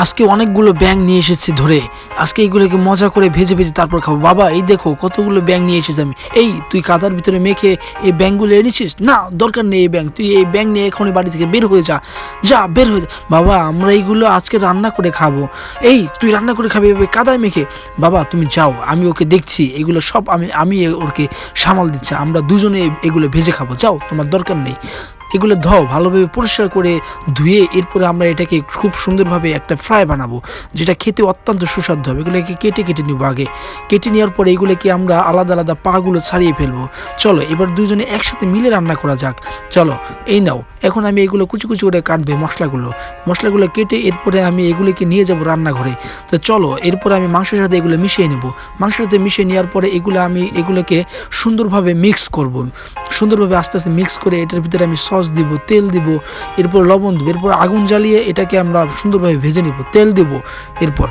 আজকে অনেকগুলো ব্যাঙ নিয়ে এসেছি ধরে, আজকে এইগুলোকে মজা করে ভেজে ভেজে তারপর খাবো। বাবা এই দেখো কতগুলো ব্যাঙ নিয়ে এসেছি আমি। এই তুই কাদার ভিতরে মেখে এই ব্যাঙগুলো এনেছিস? না, দরকার নেই এই ব্যাঙ, তুই এই ব্যাঙ নিয়ে এখনই বাড়ি থেকে বের হয়ে যা, যা বের হয়ে যা। বাবা আমরা এইগুলো আজকে রান্না করে খাবো। এই তুই রান্না করে খাবি এভাবে কাদায় মেখে? বাবা তুমি যাও, আমি ওকে দেখছি, এগুলো সব আমি ওকে সামাল দিচ্ছি, আমরা দুজনে এগুলো ভেজে খাবো, যাও তোমার দরকার নেই। এগুলো ধোও ভালোভাবে পরিষ্কার করে ধুয়ে এরপরে আমরা এটাকে খুব সুন্দরভাবে একটা ফ্রাই বানাবো, যেটা খেতে অত্যন্ত সুস্বাদু হবে। এগুলোকে কেটে কেটে নিব, আগে কেটে নেওয়ার পরে এগুলোকে আমরা আলাদা আলাদা পাগুলো ছাড়িয়ে ফেলবো। চলো এবার দুজনে একসাথে মিলে রান্না করা যাক। চলো এই নাও, এখন আমি এগুলো কুচি কুচি করে কাটবে মশলাগুলো কেটে এরপরে আমি এগুলোকে নিয়ে যাব রান্নাঘরে। তো চলো এরপরে আমি মাংসের সাথে এগুলো মিশিয়ে নেব। মাংসের সাথে মিশিয়ে নেওয়ার পরে এগুলোকে সুন্দরভাবে মিক্স করব, সুন্দরভাবে আস্তে আস্তে মিক্স করে এটার ভিতরে আমি সস দিব, তেল দিব, এরপর লবণ দিব, এরপর আগুন জ্বালিয়ে এটাকে আমরা সুন্দরভাবে ভেজে নিব, তেল দেব এরপর।